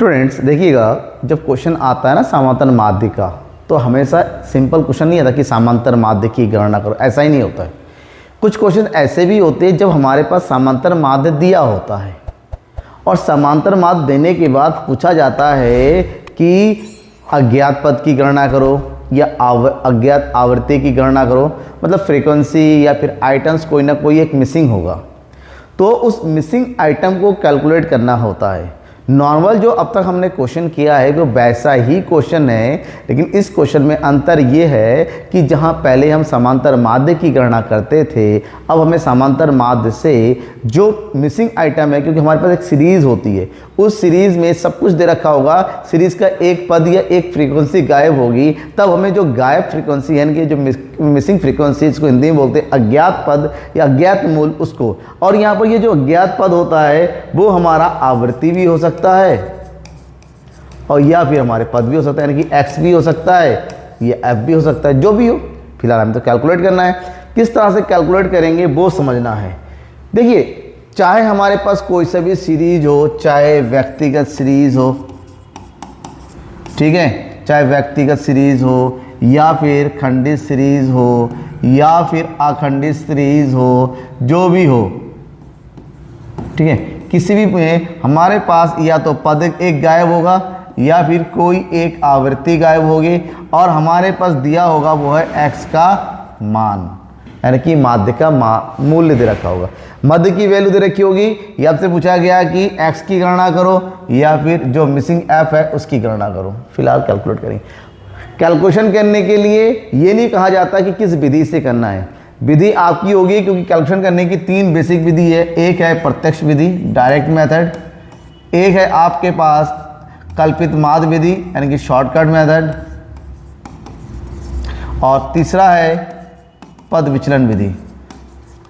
Students देखिएगा, जब question आता है ना समांतर माध्य का, तो हमेशा सिंपल क्वेश्चन नहीं आता कि समांतर माध्य की गणना करो, ऐसा ही नहीं होता है। कुछ क्वेश्चन ऐसे भी होते हैं जब हमारे पास समांतर माध्य दिया होता है और समांतर माध्य देने के बाद पूछा जाता है कि अज्ञात पद की गणना करो या अज्ञात आवृत्ति की गणना करो, मतलब फ्रीक्वेंसी या फिर आइटम्स कोई ना कोई एक मिसिंग होगा, तो उस मिसिंग आइटम को कैलकुलेट करना होता है। नॉर्मल जो अब तक हमने क्वेश्चन किया है वो वैसा ही क्वेश्चन है, लेकिन इस क्वेश्चन में अंतर ये है कि जहाँ पहले हम समांतर माध्य की गणना करते थे, अब हमें समांतर माध्य से जो मिसिंग आइटम है, क्योंकि हमारे पास एक सीरीज़ होती है, उस सीरीज़ में सब कुछ दे रखा होगा, सीरीज़ का एक पद या एक फ्रीक्वेंसी गायब होगी, तब हमें जो गायब फ्रीक्वेंसी यानी कि जो मिसिंग फ्रीक्वेंसी, इसको हिंदी में बोलते हैं अज्ञात पद या अज्ञात मूल, उसको। और यहाँ पर ये जो अज्ञात पद होता है वो हमारा आवृत्ति भी हो सकता है और या फिर हमारे पद भी हो सकता है, यानी कि x भी हो सकता है, ये f भी हो सकता है, जो भी हो। फिलहाल हमें तो कैलकुलेट करना है, किस तरह से कैलकुलेट करेंगे वो समझना है। देखिए, चाहे हमारे पास कोई सा भी सीरीज हो, चाहे व्यक्तिगत सीरीज हो, ठीक है, चाहे व्यक्तिगत सीरीज हो या फिर खंडित सीरीज हो या फिर अखंडित सीरीज हो, जो भी हो, ठीक है, किसी भी में हमारे पास या तो पद एक गायब होगा या फिर कोई एक आवृत्ति गायब होगी और हमारे पास दिया होगा वो है x का मान, यानी कि माध्य का मूल्य दे रखा होगा, मध्य की वैल्यू दे रखी होगी, या आपसे पूछा गया कि x की गणना करो या फिर जो मिसिंग f है उसकी गणना करो। फिलहाल कैलकुलेट करेंगे। कैलकुलेशन करने के लिए ये नहीं कहा जाता कि किस विधि से करना है, विधि आपकी होगी, क्योंकि कैलकुलेशन करने की 3 बेसिक विधि है। एक है प्रत्यक्ष विधि, डायरेक्ट मेथड, एक है आपके पास कल्पित माध्य विधि यानी कि शॉर्टकट मेथड, और तीसरा है पद विचलन विधि।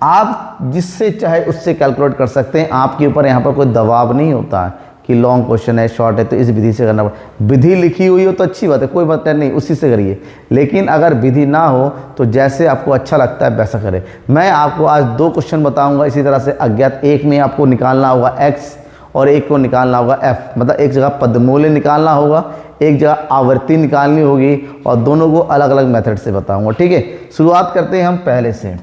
आप जिससे चाहे उससे कैलकुलेट कर सकते हैं, आपके ऊपर यहाँ पर कोई दबाव नहीं होता है कि लॉन्ग क्वेश्चन है, शॉर्ट है तो इस विधि से करना पड़े। विधि लिखी हुई हो तो अच्छी बात है, कोई बात नहीं, उसी से करिए, लेकिन अगर विधि ना हो तो जैसे आपको अच्छा लगता है वैसा करें। मैं आपको आज 2 क्वेश्चन बताऊंगा इसी तरह से अज्ञात। एक में आपको निकालना होगा x और एक को निकालना होगा f, मतलब एक जगह पदमूल्य निकालना होगा, एक जगह आवृत्ति निकालनी होगी, और दोनों को अलग अलग मेथड से बताऊँगा। ठीक है, शुरुआत करते हैं हम पहले से।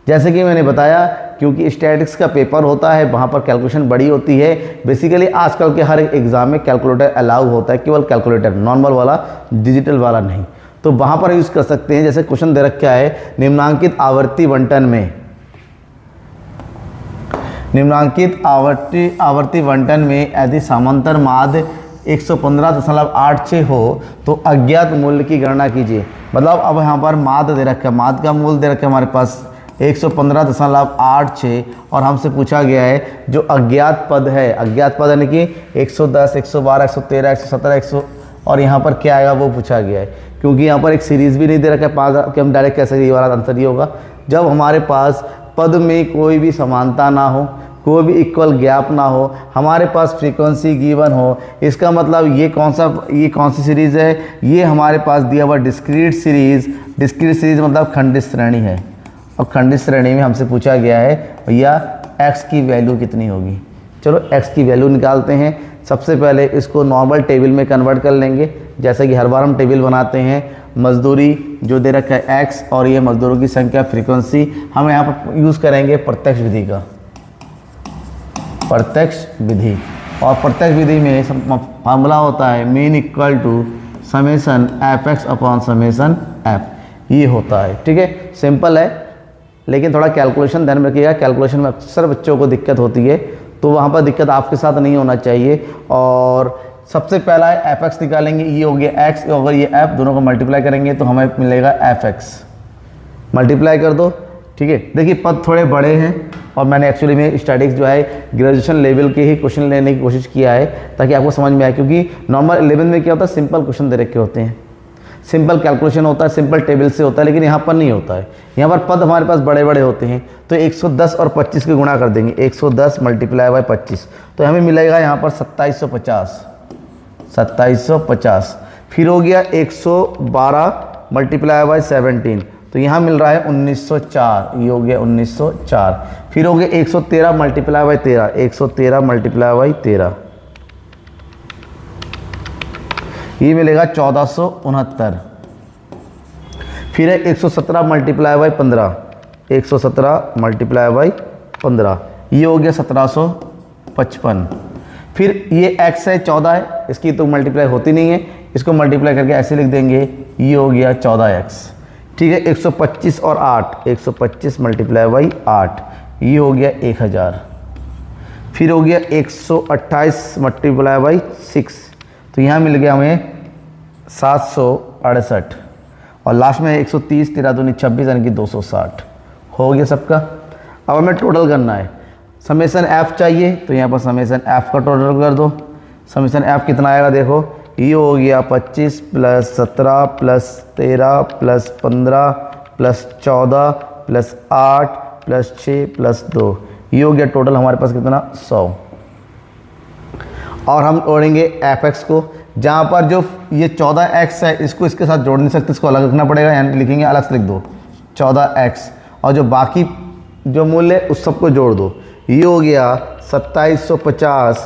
जैसे कि मैंने बताया, क्योंकि स्टैटिक्स का पेपर होता है, वहाँ पर कैलकुलेशन बड़ी होती है। बेसिकली आजकल के हर एक एग्ज़ाम में कैलकुलेटर अलाउ होता है, केवल कैलकुलेटर, नॉर्मल वाला, डिजिटल वाला नहीं। तो वहाँ पर यूज़ कर सकते हैं। जैसे क्वेश्चन दे रखा है, निम्नांकित आवर्ती बंटन में, निम्नांकित आवर्ती बंटन में यदि समांतर माध्य 115.86 हो तो अज्ञात मूल्य की गणना कीजिए। मतलब अब यहाँ पर माध्य दे रखा है, माध्य का मूल्य दे रखा है हमारे पास 115.86, और हमसे पूछा गया है जो अज्ञात पद है, अज्ञात पद यानी कि 110, 112, 113, 117, 100, और यहाँ पर क्या आएगा वो पूछा गया है। क्योंकि यहाँ पर एक सीरीज़ भी नहीं दे रखा है 5 कि हम डायरेक्ट कैसे, ये वाला आंसर ये होगा जब हमारे पास पद में कोई भी समानता ना हो, कोई भी इक्वल गैप ना हो, हमारे पास फ्रीक्वेंसी गिवन हो। इसका मतलब ये कौन सी सीरीज़ है, ये हमारे पास दिया हुआ डिस्क्रीट सीरीज़। डिस्क्रीट सीरीज़ मतलब खंडित श्रेणी है, और खंडित श्रेणी में हमसे पूछा गया है भैया x की वैल्यू कितनी होगी। चलो x की वैल्यू निकालते हैं। सबसे पहले इसको नॉर्मल टेबल में कन्वर्ट कर लेंगे, जैसे कि हर बार हम टेबल बनाते हैं। मजदूरी जो दे रखा है x और ये मजदूरों की संख्या, फ्रीक्वेंसी, हम यहाँ पर यूज़ करेंगे प्रत्यक्ष विधि का, प्रत्यक्ष विधि। और प्रत्यक्ष विधि में फार्मूला होता है mean equal to summation fx upon summation f, ये होता है। ठीक है, सिंपल है, लेकिन थोड़ा कैलकुलेशन ध्यान में रखिएगा। कैलकुलेशन में अक्सर बच्चों को दिक्कत होती है, तो वहाँ पर दिक्कत आपके साथ नहीं होना चाहिए। और सबसे पहला है fx निकालेंगे, ये हो गया x, अगर ये f, दोनों को मल्टीप्लाई करेंगे तो हमें मिलेगा fx। मल्टीप्लाई कर दो। ठीक है, देखिए पद थोड़े बड़े हैं, और मैंने एक्चुअली में स्टैटिक्स जो है ग्रेजुएशन लेवल के ही क्वेश्चन लेने की कोशिश किया है ताकि आपको समझ में आए। क्योंकि नॉर्मल 11 में क्या होता है, सिंपल क्वेश्चन दे रखे होते हैं, सिंपल कैलकुलेशन होता है, सिंपल टेबल से होता है, लेकिन यहाँ पर नहीं होता है। यहाँ पर पद हमारे पास बड़े बड़े होते हैं, तो 110 और 25 के गुणा कर देंगे, 110 मल्टीप्लाई बाय 25, तो हमें मिलेगा यहाँ पर 2750। फिर हो गया 112 मल्टीप्लाई बाय 17, तो यहाँ मिल रहा है 1904, ये हो गया 1904। फिर हो गया 113 मल्टीप्लाई बाय 13, 113 मल्टीप्लाई बाय 13, ये मिलेगा 1469। फिर है 117 मल्टीप्लाई बाई 15, 117 मल्टीप्लाई बाई 15, ये हो गया 1755। फिर ये x है 14 है, इसकी तो मल्टीप्लाई होती नहीं है, इसको मल्टीप्लाई करके ऐसे लिख देंगे, ये हो गया 14x। ठीक है, 125 और 8, 125 मल्टीप्लाई बाई 8, ये हो गया 1000। फिर हो गया 128 मल्टीप्लाई बाई 6, तो यहाँ मिल गया हमें 768। और लास्ट में 130 13 दूनी 26 यानी कि 260 हो गया सबका। अब हमें टोटल करना है, समेसन f चाहिए, तो यहाँ पर समेसन f का टोटल कर दो। समेसन f कितना आएगा देखो, ये हो गया 25 plus 17 plus 13 plus 15 plus 14 plus 8 plus 6 plus 2, ये हो गया टोटल हमारे पास कितना 100। और हम जोड़ेंगे fx को, जहाँ पर जो ये 14x है इसको इसके साथ जोड़ नहीं सकते, इसको अलग रखना पड़ेगा, यानी लिखेंगे अलग से लिख दो 14x, और जो बाकी जो मूल्य है उस सबको जोड़ दो। ये हो गया 2750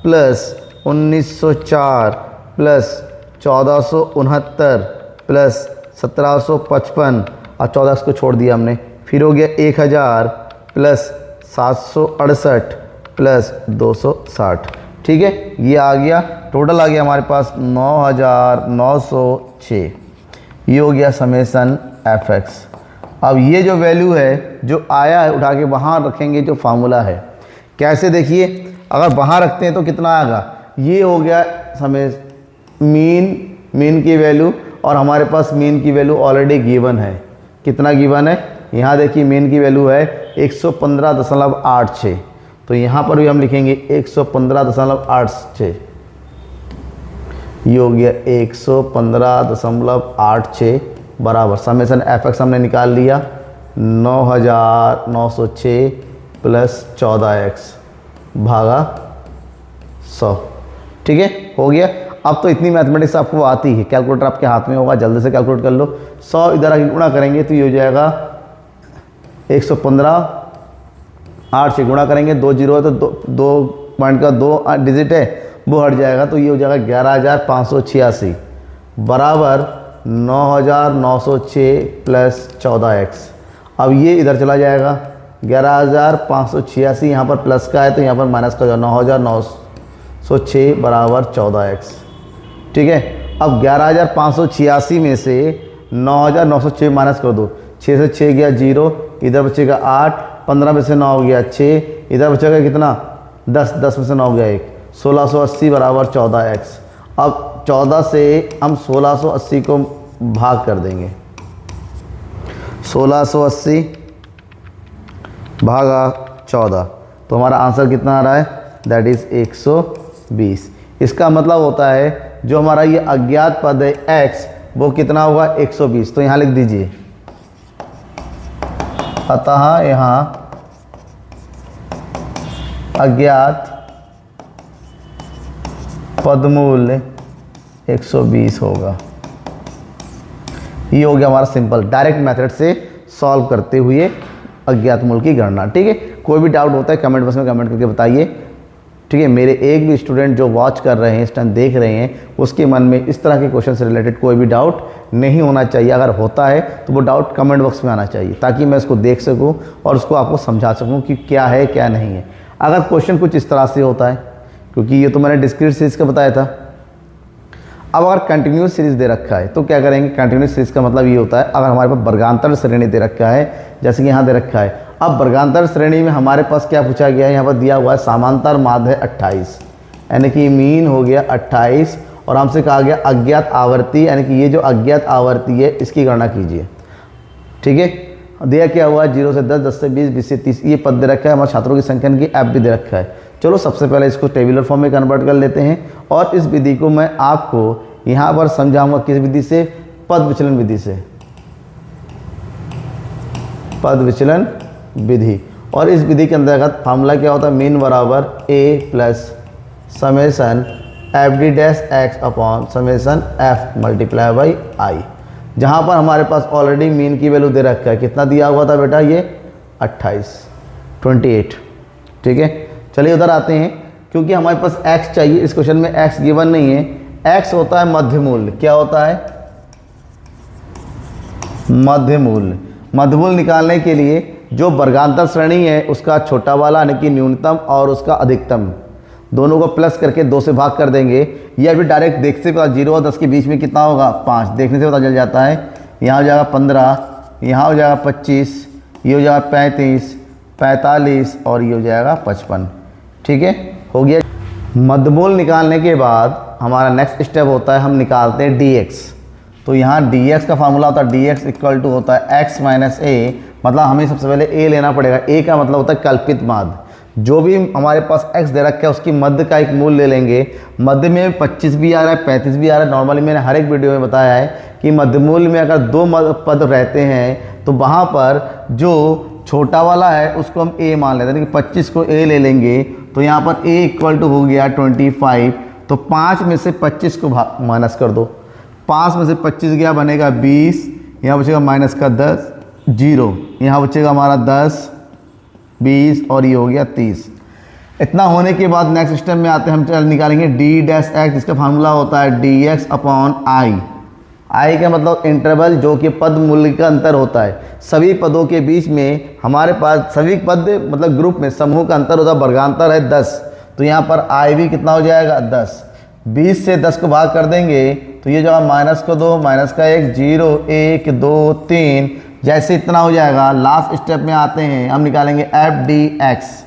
प्लस 1904 प्लस 1469 प्लस 1755 और 14 को छोड़ दिया हमने। फिर हो गया 1000 प्लस 768 प्लस 260। ठीक है, ये आ गया टोटल, आ गया हमारे पास 9906। ये हो गया समेसन fx। अब ये जो वैल्यू है जो आया है उठा के वहाँ रखेंगे, जो फार्मूला है कैसे देखिए, अगर वहाँ रखते हैं तो कितना आएगा, ये हो गया समय मीन की वैल्यू, और हमारे पास मीन की वैल्यू ऑलरेडी गिवन है। कितना गिवन है, यहाँ देखिए मीन की वैल्यू है 115.86, तो यहाँ पर भी हम लिखेंगे 115.86। ये हो गया 115.86 बराबर समेसन fx हमने निकाल लिया 9906 प्लस 14x भागा 100। ठीक है, हो गया। अब तो इतनी मैथमेटिक्स आपको आती है, कैलकुलेटर आपके हाथ में होगा, जल्दी से कैलकुलेट कर लो। 100 इधर आके गुणा करेंगे तो ये हो जाएगा 115, 8 से गुणा करेंगे, 2 जीरो है तो दो पॉइंट का 2 डिजिट है वो हट जाएगा, तो ये हो जाएगा 11586 बराबर 9906 प्लस 14x। अब ये इधर चला जाएगा 11586, यहाँ पर प्लस का है तो यहाँ पर माइनस का, 9906 बराबर 14x। ठीक है, अब 11586 में से 9906 माइनस कर दो, 6 से 6 गया 0, इधर बचेगा 8, 15 में से 9 हो गया 6, इधर बचेगा कितना 10, 10 में से 9 हो गया 1, 1680 बराबर 14x। अब 14 से हम 1680 को भाग कर देंगे, 1680 भागा 14, तो हमारा आंसर कितना आ रहा है, दैट इज़ 120। इसका मतलब होता है जो हमारा ये अज्ञात पद है x वो कितना होगा 120, तो यहाँ लिख दीजिए। अतः यहाँ अज्ञात पदमूल्य 120 होगा। ये हो गया हमारा सिंपल डायरेक्ट मेथड से सॉल्व करते हुए अज्ञात मूल्य की गणना। ठीक है, कोई भी डाउट होता है कमेंट बॉक्स में कमेंट करके बताइए। ठीक है, मेरे एक भी स्टूडेंट जो वॉच कर रहे हैं, इस टाइम देख रहे हैं, उसके मन में इस तरह के क्वेश्चन से रिलेटेड कोई भी डाउट नहीं होना चाहिए। अगर होता है तो वो डाउट कमेंट बॉक्स में आना चाहिए, ताकि मैं इसको देख सकूं और उसको आपको समझा सकूं कि क्या है क्या नहीं है। अगर क्वेश्चन कुछ इस तरह से होता है, क्योंकि ये तो मैंने डिस्क्रीट सीरीज का बताया था। अब अगर कंटिन्यूस सीरीज दे रखा है तो क्या करेंगे, कंटिन्यूस सीरीज का मतलब ये होता है अगर हमारे पास वर्गांतर श्रेणी दे रखा है, जैसे कि यहाँ दे रखा है। अब वर्गांतर श्रेणी में हमारे पास क्या पूछा गया है, यहाँ पर दिया हुआ है समांतर माध्य 28, यानी कि मीन हो गया 28, और हमसे कहा गया अज्ञात आवर्ती, यानी कि ये जो अज्ञात आवर्ती है इसकी गणना कीजिए। ठीक है, दिया क्या हुआ है 0 से 10, 10 से 20, 20 से 30, ये पद दे रखा है। हमारे छात्रों की संख्या की ऐप भी दे रखा है। चलो सबसे पहले इसको टेबुलर फॉर्म में कन्वर्ट कर लेते हैं, और इस विधि को मैं आपको यहाँ पर समझाऊंगा किस विधि से, पद विचलन विधि से, पद विचलन विधि। और इस विधि के अंतर्गत फार्मूला क्या होता है, मीन बराबर a plus summation f d dash x upon summation F multiply by I, जहाँ पर हमारे पास ऑलरेडी मीन की वैल्यू दे रखा है। कितना दिया हुआ था बेटा, ये 28। ठीक है, चलिए उधर आते हैं। क्योंकि हमारे पास x चाहिए, इस क्वेश्चन में x गिवन नहीं है, x होता है मध्य मूल्य। क्या होता है? मध्य मूल्य। मध्य मूल्य निकालने के लिए जो वर्गांतर श्रेणी है उसका छोटा वाला यानी कि न्यूनतम और उसका अधिकतम दोनों को प्लस करके 2 से भाग कर देंगे, या फिर डायरेक्ट देख से पता 0 और 10 के बीच में कितना होगा 5, देखने से पता चल जाता है। यहाँ हो जाएगा 15, यहाँ हो जाएगा 25, ये हो जाएगा 35, 45 और ये हो जाएगा 55। ठीक है, हो गया। मध्यमूल निकालने के बाद हमारा नेक्स्ट स्टेप होता है हम निकालते हैं dx। तो यहाँ dx का फार्मूला होता है dx इक्वल टू होता है x माइनस a, मतलब हमें सबसे पहले a लेना पड़ेगा। a का मतलब होता है कल्पित माध्य। जो भी हमारे पास x दे रखा है उसकी मध्य का एक मूल्य ले लेंगे। मध्य में 25 भी आ रहा है, 35 भी आ रहा है। नॉर्मली मैंने हर एक वीडियो में बताया है कि मध्य मूल्य में अगर 2 पद रहते हैं तो वहाँ पर जो छोटा वाला है उसको हम a मान लेते हैं, कि 25 को a ले लेंगे। तो यहाँ पर a इक्वल टू हो गया 25। तो 5 में से 25 को माइनस कर दो, 5 में से 25 गया बनेगा 20, यहाँ बचेगा माइनस का 10, 0, यहाँ बचेगा हमारा 10, 20 और ये हो गया 30। इतना होने के बाद नेक्स्ट स्टेप में आते हैं, हम निकालेंगे डी डैश एक्स, जिसका फार्मूला होता है dx अपॉन आई। आई का मतलब इंटरवल जो कि पद मूल्य का अंतर होता है। सभी पदों के बीच में हमारे पास सभी पद मतलब ग्रुप में समूह का अंतर होता है, वर्गांतर है 10। तो यहाँ पर आई भी कितना हो जाएगा 10। 20 से 10 को भाग कर देंगे तो ये जो माइनस को 2, माइनस का 1, 0, 1, 2, 3, जैसे इतना हो जाएगा। लास्ट स्टेप में आते हैं, हम निकालेंगे एफ डी एक्स।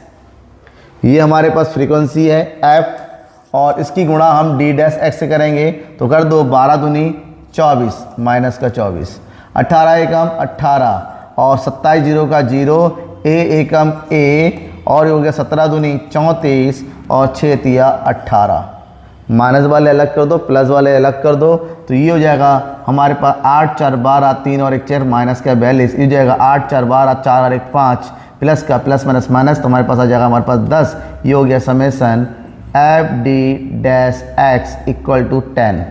ये हमारे पास फ्रीक्वेंसी है एफ और इसकी गुणा हम डी डैश एक्स से करेंगे। तो कर दो 12 दूनी 24, माइनस का 24, 18 एकम 18 और 27 जीरो का 0, ए एकम ए और ये हो गया 17 दूनी 34 और 6 तिया 18। माइनस वाले अलग कर दो, प्लस वाले अलग कर दो। तो ये हो जाएगा हमारे पास 8 4 12, 3 और 1 4, माइनस का 42। ये हो जाएगा 8 4 12, 4 और 1 5, प्लस का प्लस माइनस माइनस, तो हमारे पास आ जाएगा हमारे पास 10। ये हो गया summation f d dash x equal to 10।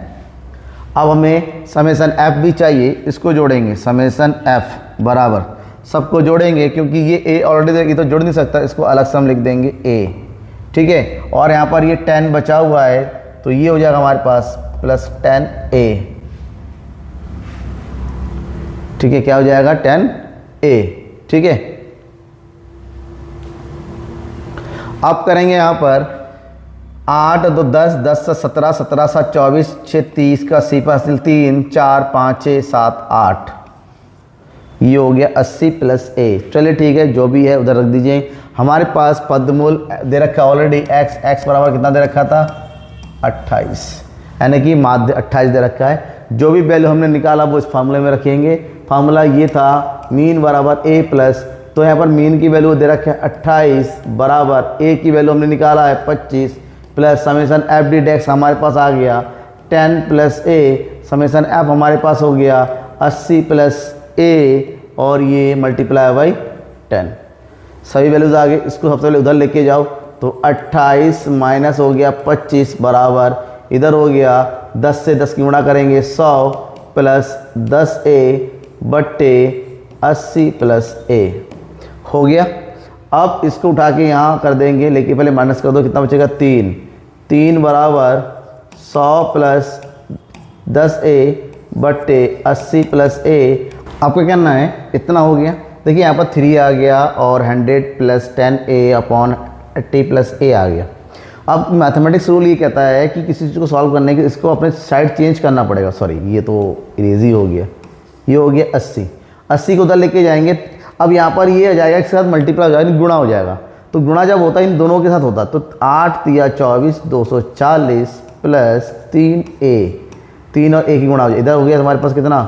अब हमें समेसन एफ भी चाहिए, इसको जोड़ेंगे। समेसन एफ बराबर सबको जोड़ेंगे, क्योंकि ये ए ऑलरेडी देखिए तो जोड़ नहीं सकता, इसको अलग से हम लिख देंगे ए। ठीक है, और यहाँ पर ये 10 बचा हुआ है तो ये हो जाएगा हमारे पास प्लस 10a। ठीक है, क्या हो जाएगा 10a। ठीक है, अब करेंगे यहाँ पर 8 2 10, 10 से 17, 17 से 24, 6 30 का सीपा हासिल 3 4 5 6 7 8। ये हो गया 80 प्लस a। चलिए ठीक है, जो भी है उधर रख दीजिए। हमारे पास पदमूल दे रखा है ऑलरेडी x बराबर कितना दे रखा था 28, यानी कि माध्य 28 दे रखा है। जो भी वैल्यू हमने निकाला वो इस फार्मूले में रखेंगे। फार्मूला ये था मीन बराबर a प्लस, तो यहाँ पर मीन की वैल्यू दे रखा है 28 बराबर a की वैल्यू हमने निकाला है 25 plus summation f d dash हमारे पास आ गया 10 प्लस a। समेसन एफ हमारे पास हो गया 80 प्लस a और ये मल्टीप्लाई बाई 10। सभी वैल्यूज आ गए, इसको सबसे पहले उधर लेके जाओ। तो 28 माइनस हो गया 25 बराबर इधर हो गया 10 से 10 की गुणा करेंगे 100 प्लस 10a बट्टे 80 प्लस a हो गया। अब इसको उठा के यहाँ कर देंगे, लेकिन पहले माइनस कर दो, कितना बचेगा 3 बराबर 100 प्लस 10a बट्टे 80 प्लस a। आपको क्या करना है, इतना हो गया। देखिए यहाँ पर 3 आ गया और 100 plus 10a upon 80 plus a आ गया। अब मैथमेटिक्स रूल ये कहता है कि किसी चीज़ को सॉल्व करने के इसको अपने साइड चेंज करना पड़ेगा। सॉरी, ये तो इरेजी हो गया। ये हो गया 80 को उधर लेके जाएंगे। अब यहाँ पर ये आ जाएगा, इसके साथ मल्टीप्लाई हो जाएगा, गुणा हो जाएगा। तो गुणा जब होता है इन दोनों के साथ होता है तो 8 तिया 24 240 प्लस 3a, 3 और a की गुणा हो जाए। इधर हो गया हमारे पास कितना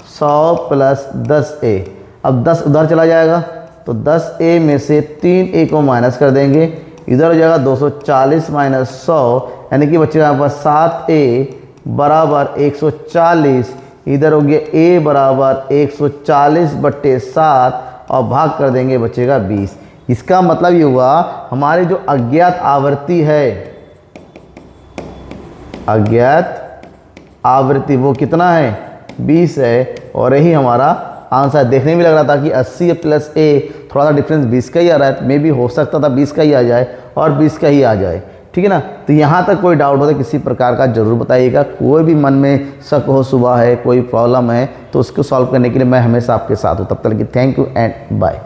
100 प्लस 10a। अब 10 उधर चला जाएगा तो 10a में से 3a को माइनस कर देंगे। इधर हो जाएगा 240 माइनस 100, यानी कि बचेगा यहाँ पर 7a बराबर 140। इधर हो गया a बराबर 140 बट्टे 7 और भाग कर देंगे, बचेगा 20। इसका मतलब ये हुआ हमारी जो अज्ञात आवृत्ति है, अज्ञात आवृत्ति वो कितना है 20 है। और यही हमारा आंसर। देखने में लग रहा था कि 80 प्लस a थोड़ा सा डिफरेंस 20 का ही आ रहा है, मे भी हो सकता था 20 का ही आ जाए और 20 का ही आ जाए, ठीक है ना। तो यहाँ तक कोई डाउट हो तो किसी प्रकार का ज़रूर बताइएगा। कोई भी मन में शक हो, सुबह है, कोई प्रॉब्लम है, तो उसको सॉल्व करने के लिए मैं हमेशा आपके साथ हूँ। तब तक की थैंक यू एंड बाय।